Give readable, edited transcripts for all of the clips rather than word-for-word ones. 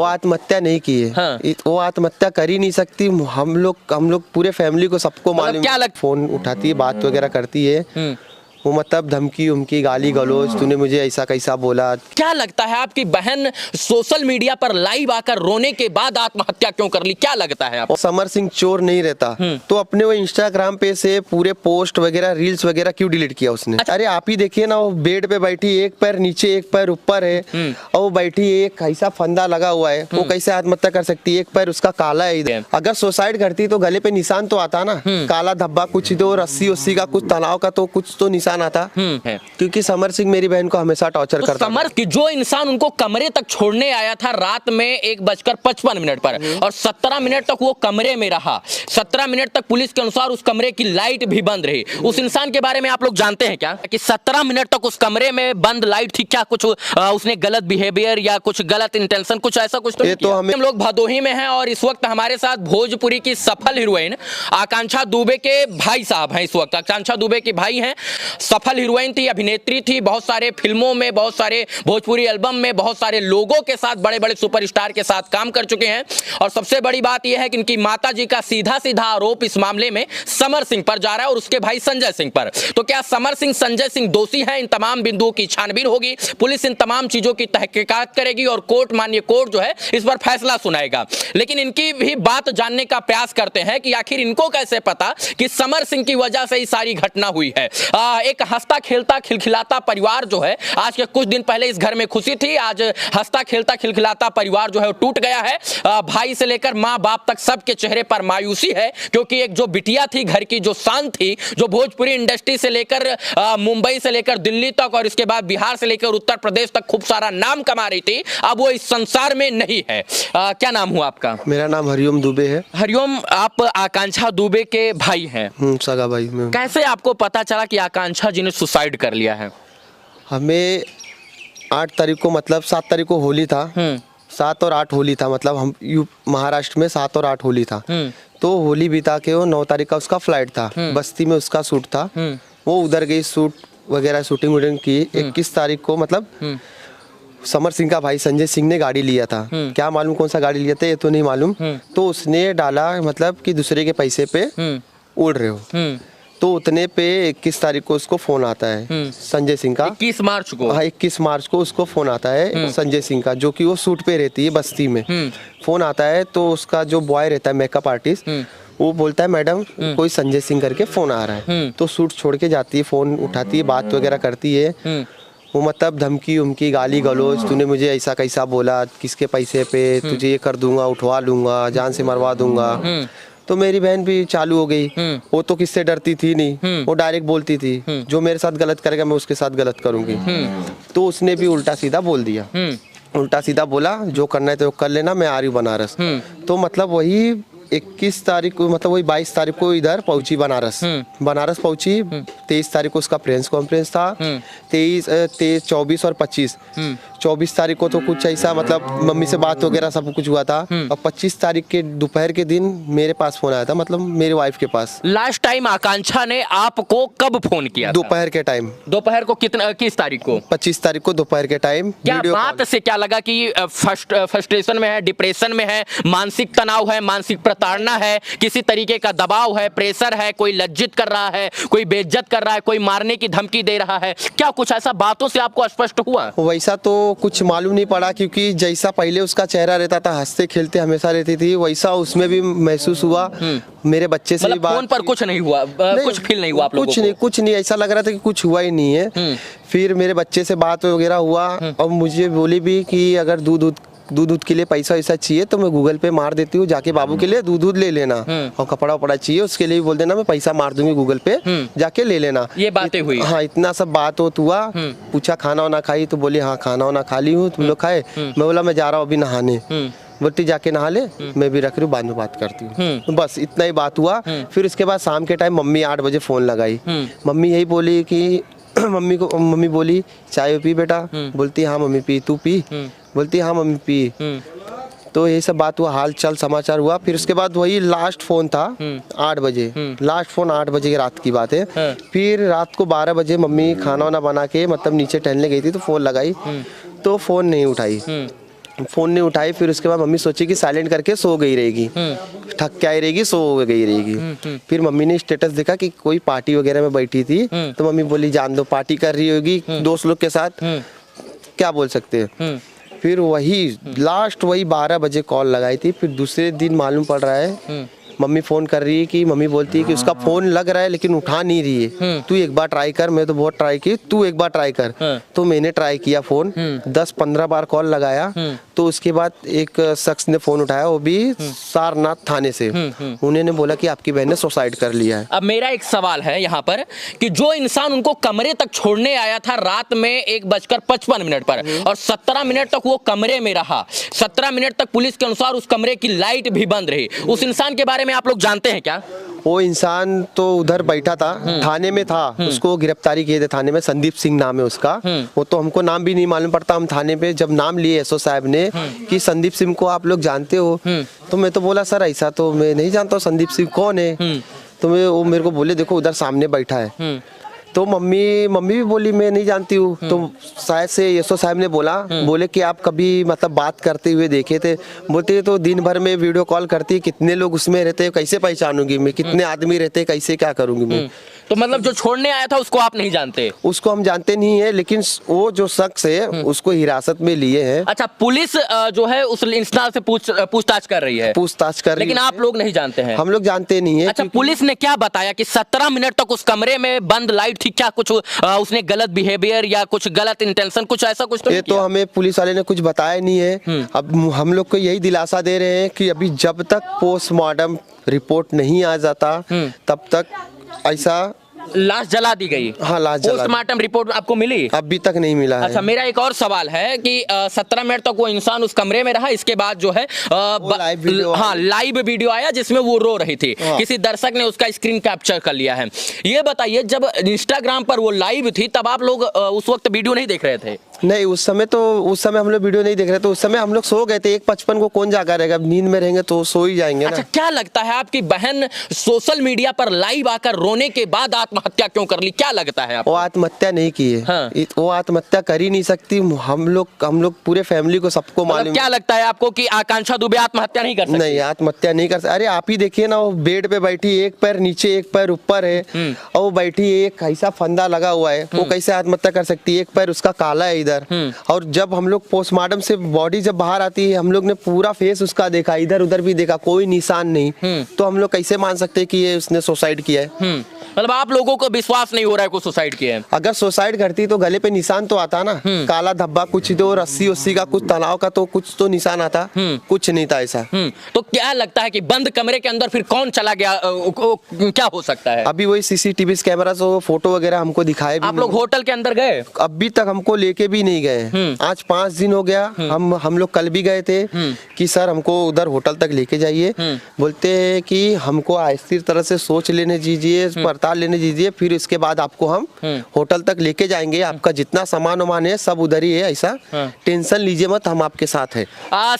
वो आत्महत्या नहीं की है। हाँ। वो आत्महत्या कर ही नहीं सकती। हम लोग पूरे फैमिली को सबको मालूम। क्या फोन उठाती है, बात वगैरह करती है। वो मतलब धमकी उमकी गाली गलौज, तूने मुझे ऐसा कैसा बोला। क्या लगता है आपकी बहन सोशल मीडिया पर लाइव आकर रोने के बाद आत्महत्या क्यों कर ली, क्या लगता है आपको? समर सिंह चोर नहीं रहता तो अपने वो इंस्टाग्राम पे से पूरे पोस्ट वगैरह रील्स वगैरह क्यों डिलीट किया उसने? अच्छा। अरे आप ही देखिए ना, वो बेड पे बैठी, एक पैर नीचे एक पैर ऊपर है और वो बैठी है, एक कैसा फंदा लगा हुआ है, वो कैसे आत्महत्या कर सकती है? एक पैर उसका काला है इधर। अगर सुसाइड करती तो गले पे निशान तो आता ना, काला धब्बा कुछ तो, रस्सी उस्सी का कुछ, तनाव का तो कुछ तो निशान आता। क्योंकि समर सिंह मेरी बहन को हमेशा टॉर्चर करता। समर की जो इंसान उनको कमरे तक छोड़ने आया था रात में 1:55 पर और 17 मिनट तक वो कमरे में रहा, 17 मिनट तक पुलिस के अनुसार उस कमरे की लाइट भी बंद रही। उस इंसान के बारे में आप लोग जानते हैं क्या कि 17 मिनट तक उस कमरे में बंद लाइट थी? क्या कुछ उसने गलत बिहेवियर या कुछ गलत इंटेंशन, कुछ ऐसा कुछ तो नहीं किया? हम लोग भदोही में हैं और इस वक्त हमारे साथ भोजपुरी की सफल हीरोइन आकांक्षा दुबे के भाई साहब हैं। इस वक्त आकांक्षा दुबे के भाई हैं, सफल हीरोइन थी, अभिनेत्री थी, बहुत सारे फिल्मों में, बहुत सारे भोजपुरी एल्बम में, बहुत सारे लोगों के साथ, बड़े बड़े सुपरस्टार के साथ काम कर चुके हैं। और सबसे बड़ी बात यह है कि इनकी माता जी का सीधा सीधा आरोप इस मामले में समर सिंह पर जा रहा है और उसके भाई संजय सिंह पर। तो क्या समर सिंह, संजय सिंह दोषी हैं? इन तमाम बिंदुओं की छानबीन होगी, पुलिस इन तमाम चीजों की तहकीकात करेगी और कोर्ट, माननीय कोर्ट जो है इस पर फैसला सुनाएगा। लेकिन इनकी भी बात जानने का प्रयास करते हैं कि आखिर इनको कैसे पता कि समर सिंह की वजह से ये सारी घटना हुई है। एक हंसता खेलता खिलखिलाता परिवार जो है, आज के कुछ दिन पहले इस घर में खुशी थी, आज हंसता खेलता खिलखिलाता परिवार जो है टूट गया है। भाई से लेकर माँ बाप तक सबके चेहरे पर मायूसी है, क्योंकि एक जो बिटिया थी घर की, जो शान थी, जो भोजपुरी इंडस्ट्री से लेकर मुंबई से लेकर दिल्ली तक और इसके बाद बिहार से लेकर उत्तर प्रदेश तक खूब सारा नाम कमा रही थी, अब वो इस संसार में नहीं है। क्या नाम हुआ आपका? मेरा नाम हरिओम दुबे है। हरिओम, आप आकांक्षा दुबे के भाई हैं? सगा भाई में। कैसे आपको पता चला कि आकांक्षा जी ने सुसाइड कर लिया है? हमें 8 तारीख को, मतलब 7 तारीख को होली था, 7 और 8 होली था, मतलब हम महाराष्ट्र में 7 और 8 होली था। तो होली बिता के वो 9 तारीख का उसका फ्लाइट था, बस्ती में उसका शूट था, वो उधर गई, शूट वगैरह शूटिंग वूटिंग की। 21 तारीख को मतलब समर सिंह का भाई संजय सिंह ने गाड़ी लिया था, क्या मालूम कौन सा गाड़ी लिया था ये तो नहीं मालूम। तो उसने डाला मतलब कि दूसरे के पैसे पे उड़ रहे हो, तो उतने पे 21 तारीख को उसको फोन आता है संजय सिंह का। 21 मार्च को? हाँ, 21 मार्च को उसको फोन आता है संजय सिंह का, जो कि वो शूट पे रहती है बस्ती में। फोन आता है तो उसका जो बॉय रहता है, मेकअप आर्टिस्ट, वो बोलता है मैडम कोई संजय सिंह करके फोन आ रहा है। तो शूट छोड़ के जाती है, फोन उठाती है, बात वगैरह करती है। वो मतलब धमकी उमकी गाली गलौज, तूने मुझे ऐसा कैसा बोला, किसके पैसे पे, तुझे ये कर दूंगा, उठवा लूंगा, जान से मरवा दूंगा। तो मेरी बहन भी चालू हो गई, वो तो किससे डरती थी नहीं, वो डायरेक्ट बोलती थी जो मेरे साथ गलत करेगा मैं उसके साथ गलत करूंगी। तो उसने भी उल्टा सीधा बोल दिया, उल्टा सीधा बोला जो करना है तो कर लेना, मैं आ रही हूँ बनारस। तो मतलब वही 21 तारीख को, मतलब वही 22 तारीख को इधर पहुंची बनारस। बनारस पहुंची, 23 तारीख को उसका प्रेस कॉन्फ्रेंस था, 23, 24 और 25। 24 तारीख को तो कुछ ऐसा मतलब मम्मी से बात वगैरह सब कुछ हुआ था। और 25 तारीख के दोपहर के दिन मेरे पास फोन आया था, मतलब मेरे वाइफ के पास। लास्ट टाइम आकांक्षा ने आपको कब फोन किया? दोपहर के टाइम। दोपहर को किस तारीख को? 25 तारीख को दोपहर के टाइम। क्या बात से क्या लगा कि फ्रस्ट्रेशन में है, डिप्रेशन में है, मानसिक तनाव है, मानसिक प्रताड़ना है, किसी तरीके का दबाव है, प्रेशर है, कोई लज्जित कर रहा है, कोई बेइज्जत कर रहा है, कोई मारने की धमकी दे रहा है, क्या कुछ ऐसा बातों से आपको स्पष्ट हुआ? वैसा तो कुछ मालूम नहीं पड़ा, क्योंकि जैसा पहले उसका चेहरा रहता था, हंसते खेलते हमेशा रहती थी, वैसा उसमें भी महसूस हुआ। मेरे बच्चे से मतलब फोन पर कुछ नहीं हुआ? कुछ फील नहीं हुआ आप लोगों को? कुछ नहीं, ऐसा लग रहा था कि कुछ हुआ ही नहीं है। फिर मेरे बच्चे से बात वगैरह हुआ और मुझे बोली भी कि अगर दूध के लिए पैसा वैसा चाहिए तो मैं गूगल पे मार देती हूँ, जाके बाबू के लिए दूध ले लेना, और कपड़ा वपड़ा चाहिए उसके लिए भी बोल देना, मैं पैसा मार दूंगी गूगल पे, जाके ले लेना। ये बातें हुई? हाँ, इतना सब बात हुआ। पूछा खाना वाना खाई तो बोली हाँ खाना वाना खा ली हूँ, तुम लोग खाए? मैं बोला मैं जा रहा हूँ अभी नहाने। बोलती जाके नहा ले, मैं भी रख रही हूँ, बाद में बात करती हूँ। तो बस इतना ही बात हुआ। फिर उसके बाद शाम के टाइम मम्मी 8 बजे फोन लगाई। मम्मी यही बोली कि मम्मी बोली चाय पी बेटा? बोलती हाँ मम्मी पी, तू पी? बोलती हाँ मम्मी पी। तो ये सब बात हुआ, हाल चाल समाचार हुआ। फिर उसके बाद वही लास्ट फोन था 8 बजे, लास्ट फोन 8 बजे की रात की बात है। फिर रात को 12 बजे मम्मी खाना वाना बना के मतलब नीचे टहलने गई थी तो फोन लगाई, तो फोन नहीं उठाई। फोन नहीं उठाई। फिर उसके बाद मम्मी सोची कि साइलेंट करके सो गई रहेगी, थक क्या ही रहेगी, सो गई रहेगी। फिर मम्मी ने स्टेटस देखा कि कोई पार्टी वगैरह में बैठी थी, तो मम्मी बोली जान दो, पार्टी कर रही होगी दोस्त लोग के साथ, क्या बोल सकते हैं। फिर वही लास्ट वही 12 बजे कॉल लगाई थी। फिर दूसरे दिन मालूम पड़ रहा है, मम्मी फोन कर रही है कि मम्मी बोलती है कि उसका फोन लग रहा है लेकिन उठा नहीं रही है, तू एक बार ट्राई कर। मैं तो बहुत ट्राई की, तू एक बार ट्राई कर। तो मैंने ट्राई किया फोन, 10-15 बार कॉल लगाया। तो उसके बाद एक शख्स ने फोन उठाया, वो भी सारनाथ थाने से। उन्होंने बोला कि आपकी बहन ने सुसाइड कर लिया है। अब मेरा एक सवाल है यहाँ पर कि जो इंसान उनको कमरे तक छोड़ने आया था रात में 1:55 पर और 17 मिनट तक वो कमरे में रहा, 17 मिनट तक पुलिस के अनुसार उस कमरे की लाइट भी बंद रही, उस इंसान के बारे में आप लोग जानते हैं क्या? वो इंसान तो उधर बैठा था, थाने में था, उसको गिरफ्तारी किए थे थाने में। संदीप सिंह नाम है उसका। वो तो हमको नाम भी नहीं मालूम पड़ता। हम थाने पे जब नाम लिए एसओ साहब ने कि संदीप सिंह को आप लोग जानते हो, तो मैं तो बोला सर ऐसा तो मैं नहीं जानता हूँ, संदीप सिंह कौन है। तो वो मेरे को बोले देखो उधर सामने बैठा है। तो मम्मी भी बोली मैं नहीं जानती हूँ। तो शायद से एसओ साहब ने बोले कि आप कभी मतलब बात करते हुए देखे थे। बोलते तो दिन भर में वीडियो कॉल करती है, कितने लोग उसमें रहते हैं कैसे पहचानूंगी मैं, कितने आदमी रहते हैं कैसे क्या करूंगी मैं। तो मतलब जो छोड़ने आया था उसको आप नहीं जानते? उसको हम जानते नहीं है, लेकिन वो जो शख्स है उसको हिरासत में लिए हैं। अच्छा, पुलिस जो है उस इंसान से पूछताछ कर रही है, लेकिन आप लोग नहीं जानते हैं? हम लोग जानते नहीं है। अच्छा, पुलिस ने क्या बताया कि 17 मिनट तक उस कमरे में बंद लाइट थी, क्या कुछ उसने गलत बिहेवियर या कुछ गलत इंटेंशन, कुछ ऐसा कुछ तो ये तो हमें पुलिस वाले ने कुछ बताया नहीं है। अब हम लोग को यही दिलासा दे रहे हैं कि अभी जब तक पोस्टमार्टम रिपोर्ट नहीं आ जाता तब तक ऐसा लाश जला दी गई। हाँ, लाश जला। पोस्टमार्टम रिपोर्ट आपको मिली? अभी तक नहीं मिला है। अच्छा, मेरा एक और सवाल है कि 17 मिनट तक वो इंसान उस कमरे में रहा, इसके बाद जो है लाइव वीडियो आया जिसमें वो रो रही थी। किसी दर्शक ने उसका स्क्रीन कैप्चर कर लिया है। ये बताइए, जब इंस्टाग्राम पर वो लाइव थी तब आप लोग उस वक्त वीडियो नहीं देख रहे थे? नहीं, उस समय हम लोग वीडियो नहीं देख रहे थे। उस समय हम लोग सो गए थे। 1:55 को कौन जागा रहेगा, नींद में रहेंगे तो सो ही जाएंगे ना। अच्छा, क्या लगता है आपकी बहन सोशल मीडिया पर लाइव आकर रोने के बाद आत्महत्या क्यों कर ली, क्या लगता है आपको? वो आत्महत्या नहीं की है। हाँ। वो आत्महत्या कर ही नहीं सकती। हम लोग पूरे फैमिली को सबको मालूम। क्या लगता है आपको कि आकांक्षा दुबे आत्महत्या नहीं कर सकती? नहीं, आत्महत्या नहीं कर सकती। अरे आप ही देखिए ना, वो बेड पे बैठी, एक पैर नीचे एक पैर ऊपर है, और वो बैठी है, एक ऐसा फंदा लगा हुआ है, वो कैसे आत्महत्या कर सकती है? एक पैर उसका काला है इधर। और जब हम लोग पोस्टमार्टम से बॉडी जब बाहर आती है, हम लोग ने पूरा फेस उसका देखा, इधर उधर भी देखा, कोई निशान नहीं। तो हम लोग कैसे मान सकते हैं कि ये उसने सुसाइड किया है? मतलब आप लोगों को विश्वास नहीं हो रहा है कोई सुसाइड किया है? अगर सुसाइड करती तो गले पे निशान तो आता ना, काला धब्बा कुछ, तो रस्सी उस्सी का कुछ तनाव का तो कुछ तो निशान आता, कुछ नहीं था ऐसा। तो क्या लगता है कि बंद कमरे के अंदर फिर कौन चला गया, क्या हो सकता है? अभी वही सीसीटीवी कैमरा से फोटो वगैरह हमको दिखाए भी। आप लोग होटल के अंदर गए? अभी तक हमको लेके भी नहीं गए। आज 5 दिन हो गया। हम लोग कल भी गए थे कि सर हमको उधर होटल तक लेके जाइए। बोलते हैं कि हमको स्थिर तरह से सोच लेने दीजिए, पड़ताल लेने दीजिए, फिर इसके बाद आपको हम होटल तक लेके जाएंगे। आपका जितना सामान वामान है सब उधर ही है, ऐसा टेंशन लीजिए मत, हम आपके साथ है।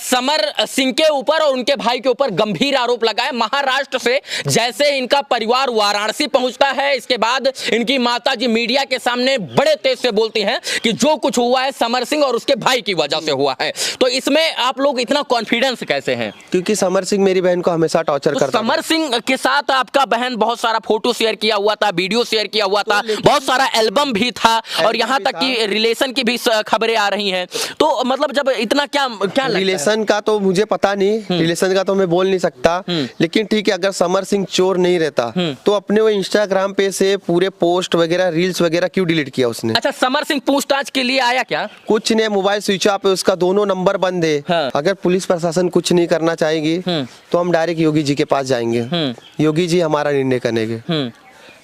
समर सिंह के ऊपर और उनके भाई के ऊपर गंभीर आरोप लगाए। महाराष्ट्र से जैसे इनका परिवार वाराणसी पहुंचता है, इसके बाद इनकी माताजी मीडिया के सामने बड़े तेज से बोलती हैं कि जो कुछ हुआ है समर सिंह और उसके भाई की वजह से हुआ है। तो इसमें आप लोग इतना कॉन्फिडेंस कैसे हैं? क्योंकि समर सिंह मेरी बहन को हमेशा टॉर्चर करता है। समर सिंह के साथ आपका बहन बहुत सारा फोटो शेयर किया हुआ था, वीडियो शेयर किया हुआ था, बहुत सारा एल्बम भी था, और यहाँ तक कि रिलेशन की भी खबरें आ रही हैं। तो मतलब जब इतना क्या रिलेशन का तो मुझे पता नहीं, रिलेशन का तो मैं बोल नहीं सकता, लेकिन ठीक है, अगर समर सिंह चोर नहीं रहता तो अपने वो इंस्टाग्राम पे से पूरे पोस्ट वगैरह रील्स वगैरह क्यों डिलीट किया उसने? अच्छा, समर सिंह पूछताछ के लिए आया क्या? कुछ नहीं, मोबाइल स्विच ऑफ है उसका, दोनों नंबर बंद है। हाँ। अगर पुलिस प्रशासन कुछ नहीं करना चाहेगी तो हम डायरेक्ट योगी जी के पास जाएंगे। योगी जी हमारा निर्णय करेंगे।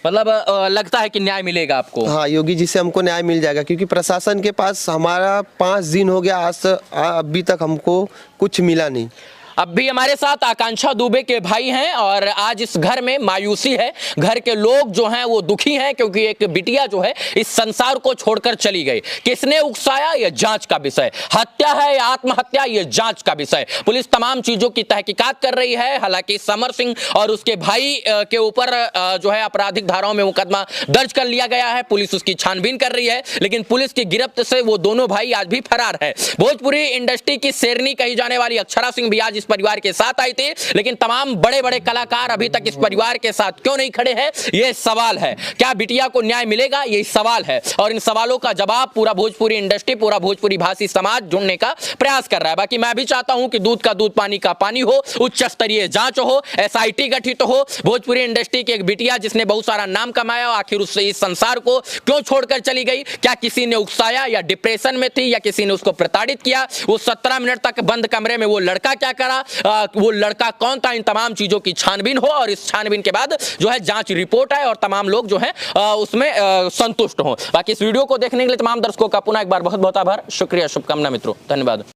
मतलब लगता है कि न्याय मिलेगा आपको? हाँ, योगी जी से हमको न्याय मिल जाएगा, क्योंकि प्रशासन के पास हमारा 5 दिन हो गया, आज अभी तक हमको कुछ मिला नहीं। अब भी हमारे साथ आकांक्षा दुबे के भाई हैं और आज इस घर में मायूसी है। घर के लोग जो हैं वो दुखी हैं क्योंकि एक बिटिया जो है इस संसार को छोड़कर चली गई। किसने उकसाया, यह जांच का विषय। हत्या है या आत्महत्या, यह जांच का विषय। पुलिस तमाम चीजों की तहकीकात कर रही है। हालांकि समर सिंह और उसके भाई के ऊपर जो है आपराधिक धाराओं में मुकदमा दर्ज कर लिया गया है। पुलिस उसकी छानबीन कर रही है, लेकिन पुलिस की गिरफ्त से वो दोनों भाई आज भी फरार है। भोजपुरी इंडस्ट्री की शेरनी कही जाने वाली अक्षरा सिंह भी आज इस परिवार के साथ आई थी, लेकिन तमाम बड़े बड़े कलाकार अभी तक इस परिवार के साथ क्यों नहीं खड़े हैं, यह सवाल है। क्या बिटिया को न्याय मिलेगा, यही सवाल है। और इन सवालों का जवाब पूरा भोजपुरी इंडस्ट्री, पूरा भोजपुरी भाषी समाज ढूंढने का प्रयास कर रहा है। बाकी मैं भी चाहता हूं कि दूध का दूध पानी का पानी हो, उच्च स्तरीय जांच हो, एसआईटी गठित हो। भोजपुरी इंडस्ट्री की एक बिटिया जिसने बहुत सारा नाम कमाया, आखिर उससे इस संसार को क्यों छोड़कर चली गई। क्या किसी ने उकसाया या डिप्रेशन में थी या किसी ने उसको प्रताड़ित किया। वो 17 मिनट तक बंद कमरे में वो लड़का क्या करा, वो लड़का कौन था, इन तमाम चीजों की छानबीन हो और इस छानबीन के बाद जो है जांच रिपोर्ट आए और तमाम लोग जो है उसमें संतुष्ट हों। बाकी इस वीडियो को देखने के लिए तमाम दर्शकों का पुनः एक बार बहुत बहुत आभार, शुक्रिया, शुभकामना मित्रों, धन्यवाद।